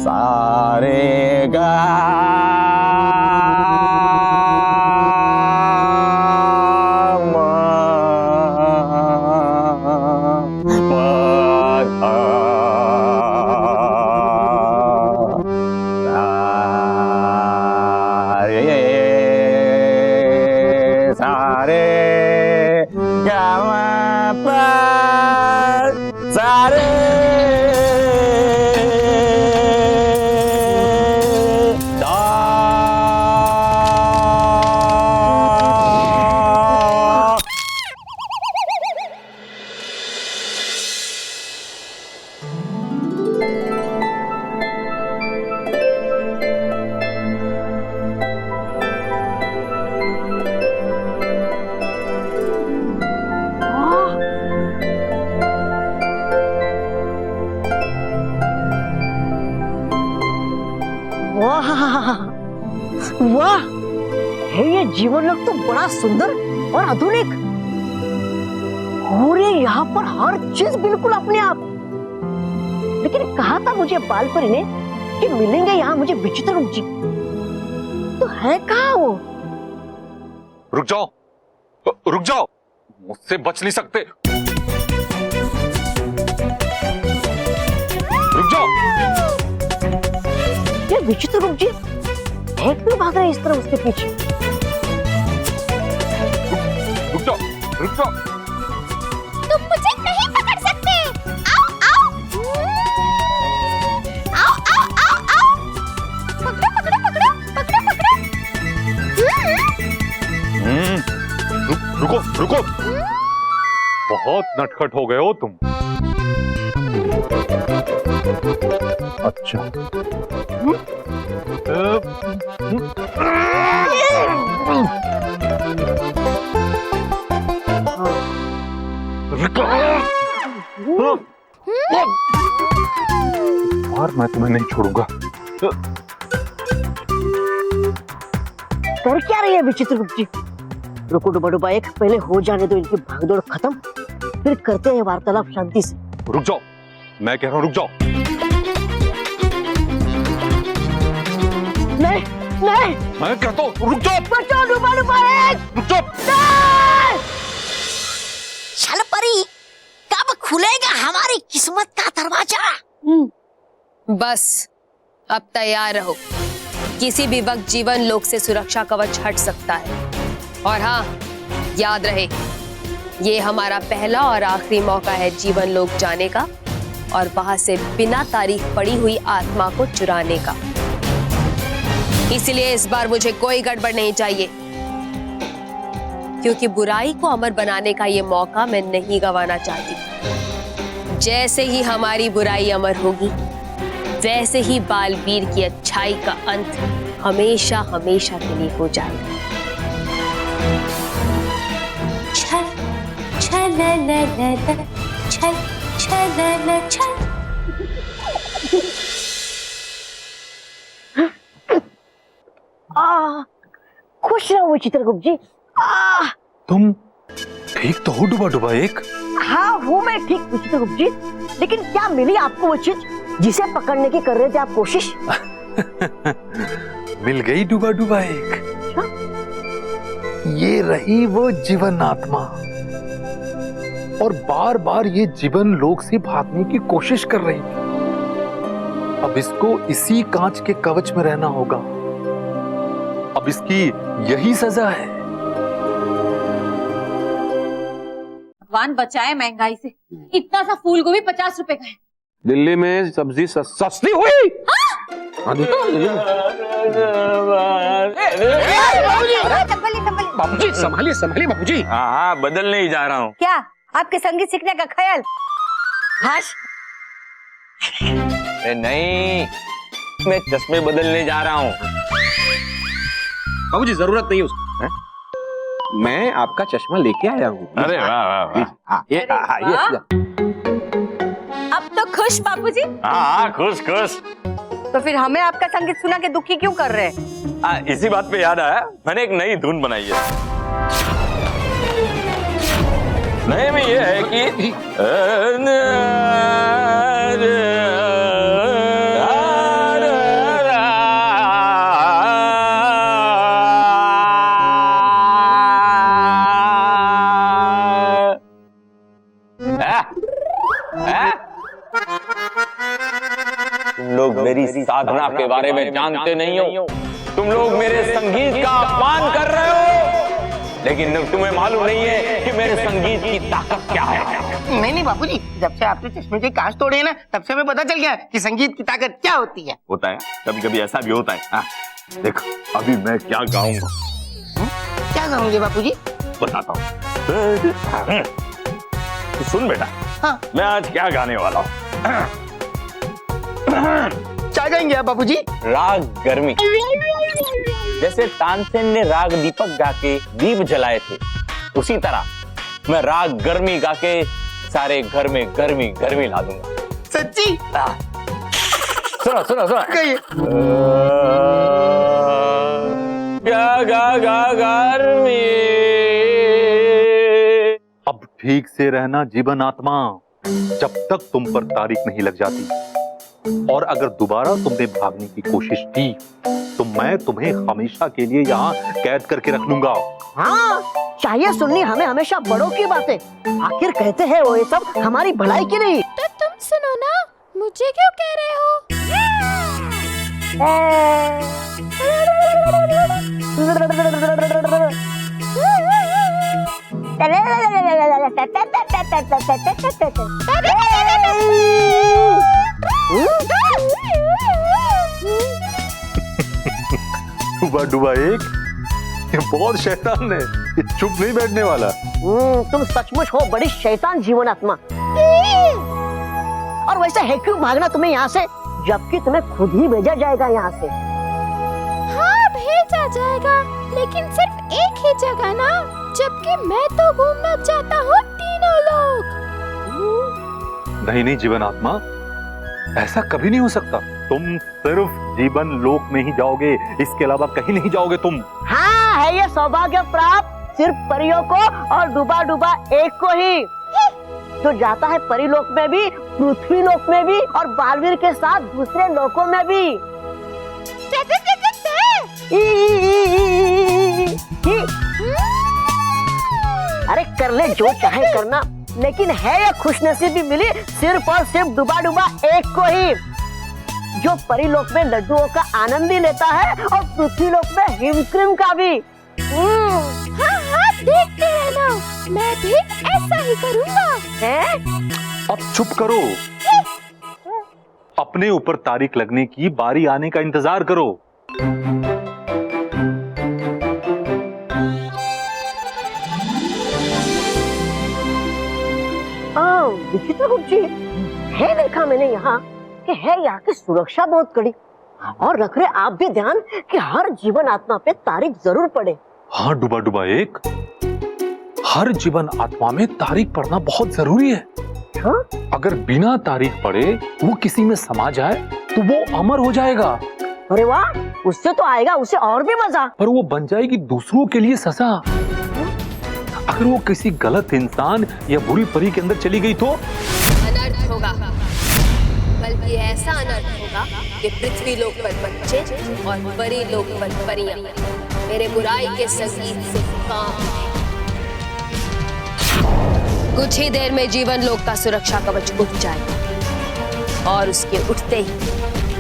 सारे गा वाह, ये जीवन लोग तो बड़ा सुंदर और आधुनिक। और ये यहाँ पर हर चीज बिल्कुल अपने आप। लेकिन कहा था मुझे बालपरी ने कि मिलेंगे यहाँ मुझे विचित्र रूप जी, तो है कहाँ वो? रुक जाओ, मुझसे बच नहीं सकते। रुक जाओ। ये विचित्र रूप जी एक भी भाग रहे हैं इस तरह उसके पीछे। रुक जाओ। तुम मुझे नहीं पकड़ सकते। आओ। पकड़ो। रुको। बहुत नटखट हो गए हो तुम। अच्छा। और मैं तुम्हें नहीं छोड़ूंगा। कर क्या रही है विचित्र रूप जी? रुको डुबा एक, पहले हो जाने दो इनकी भागदौड़ खत्म, फिर करते हैं वार्तालाप शांति से। रुक जाओ, मैं कह रहा हूँ रुक जाओ। नहीं, मैं कहता हूँ रुक जाओ। बचाओ डुबा एक। रुक जाओ। चल परी, कब खुलेगा हमारी किस्मत का दरवाजा? बस अब तैयार रहो, किसी भी वक्त जीवन लोक से सुरक्षा कवच हट सकता है। और हाँ, याद रहे, ये हमारा पहला और आखिरी मौका है जीवन लोक जाने का और वहां से बिना तारीख पड़ी हुई आत्मा को चुराने का। इसलिए इस बार मुझे कोई गड़बड़ नहीं चाहिए, क्योंकि बुराई को अमर बनाने का ये मौका मैं नहीं गंवाना चाहती। जैसे ही हमारी बुराई अमर होगी, वैसे ही बालवीर की अच्छाई का अंत हमेशा हमेशा के लिए हो जाएगा। छल छल छल छल छल। खुश रहो चित्रगुप्त जी। तुम ठीक तो हो डुबा डुबा एक? हाँ हूँ मैं ठीक चित्रगुप्त जी, लेकिन क्या मिली आपको वो चीज जिसे पकड़ने की कर रहे थे आप कोशिश? मिल गई डुबा डुबा एक। ये रही वो जीवन आत्मा, और बार बार ये जीवन लोक से भागने की कोशिश कर रही थी। अब इसको इसी कांच के कवच में रहना होगा। अब इसकी यही सजा है। भगवान बचाए महंगाई से। इतना सा फूल गोभी 50 रुपए का है। दिल्ली में सब्जी सस्ती हुई। बाबूजी संभालिए संभालिए बाबूजी। हाँ बदलने ही जा रहा हूँ। क्या आपके संगीत सीखने का ख्याल? हाश नहीं, मैं चश्मे बदलने जा रहा हूँ। बाबूजी जरूरत नहीं उसकी। मैं आपका चश्मा लेके आया हूँ। अरे वाह वाह वाह। ये अब तो खुश बाबूजी? हाँ खुश खुश। तो फिर हमें आपका संगीत सुना के दुखी क्यों कर रहे हैं? इसी बात पे याद आया, मैंने एक नई धुन बनाई है। नए में ये है कि तुम लोग मेरी साधना के बारे में जानते नहीं हो। तुम लोग मेरे संगीत का अपमान कर रहे हो, लेकिन तुम्हें मालूम नहीं है कि मेरे संगीत की ताकत क्या है। नहीं बाबूजी, जब से आपने चश्मे के कांच तोड़े हैं ना, तब से हमें पता चल गया कि संगीत की ताकत क्या होती है। होता है, कभी कभी ऐसा भी होता है। देखो अभी मैं क्या गाऊंगा। क्या गाओगे बाबूजी? बताता हूँ, सुन बेटा। हाँ। मैं आज क्या गाने वाला हूँ। क्या गाएंगे आप बाबूजी? राग गर्मी। जैसे तानसेन ने राग दीपक गा के दीप जलाए थे, उसी तरह मैं राग गर्मी गा के सारे घर में गर्मी गर्मी ला दूंगा। सच्ची? सुनो सुनो सुनो। गा गर्मी। अब ठीक से रहना जीवन आत्मा, जब तक तुम पर तारीख नहीं लग जाती। और अगर दोबारा तुमने भागने की कोशिश की तो मैं तुम्हें हमेशा के लिए यहाँ कैद करके रख लूंगा। हाँ, चाहिए सुननी हमें हमेशा बड़ों की बातें। आखिर कहते हैं वो ये सब हमारी भलाई की नहीं। तो तुम सुनो ना, मुझे क्यों कह रहे हो? डुबा डुबा एक, ये बहुत शैतान है, ये चुप नहीं बैठने वाला। तुम सचमुच हो बड़ी शैतान जीवन आत्मा। और वैसे है क्यों भागना तुम्हें यहाँ से, जबकि तुम्हें खुद ही भेजा जाएगा यहाँ से। हाँ भेजा जाएगा, लेकिन सिर्फ एक ही जगह ना, जबकि मैं तो घूमना चाहता हूँ तीनों लोग। नहीं नहीं जीवन आत्मा, ऐसा कभी नहीं हो सकता। तुम सिर्फ जीवन लोक में ही जाओगे, इसके अलावा कहीं नहीं जाओगे तुम। हाँ, है ये सौभाग्य प्राप्त सिर्फ परियों को और डुबा डुबा एक को ही, जो जाता है परिलोक में भी, पृथ्वी लोक में भी और बालवीर के साथ दूसरे लोकों में भी। अरे कर ले जो चाहे करना, लेकिन है ये खुशनसीबी मिली सिर्फ और सिर्फ डुबा डुबा एक को ही, जो परिलोक में लड्डुओं का आनंद ही लेता है और पृथ्वी लोक में हिमक्रीम का भी। हाँ हाँ देखते रहना, मैं भी ऐसा ही करूँगा। अब चुप करो, अपने ऊपर तारीख लगने की बारी आने का इंतजार करो। विचित्रगुप्त जी, है देखा मैंने यहाँ कि है यहाँ की सुरक्षा बहुत कड़ी, और रख रहे आप भी ध्यान कि हर जीवन आत्मा पे तारीख जरूर पड़े। हाँ डुबा डुबा एक, हर जीवन आत्मा में तारीख पढ़ना बहुत जरूरी है। हाँ? अगर बिना तारीख पढ़े वो किसी में समा जाए तो वो अमर हो जाएगा। अरे वाह, उससे तो आएगा उसे और भी मजा। पर वो बन जाएगी दूसरों के लिए सजा। अगर वो किसी गलत इंसान या बुरी परी के अंदर चली गई तो अनर्थ होगा, बल्कि ऐसा अनर्थ होगा कि पृथ्वी लोक पर बच्चे और परी लोक पर परियां मेरे बुराई के संगीत से काम लेंगे। कुछ ही देर में जीवन लोक का सुरक्षा कवच उठ जाएगा और उसके उठते ही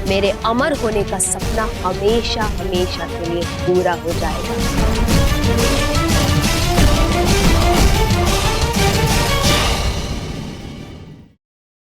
मेरे अमर होने का सपना हमेशा हमेशा के लिए पूरा हो जाएगा।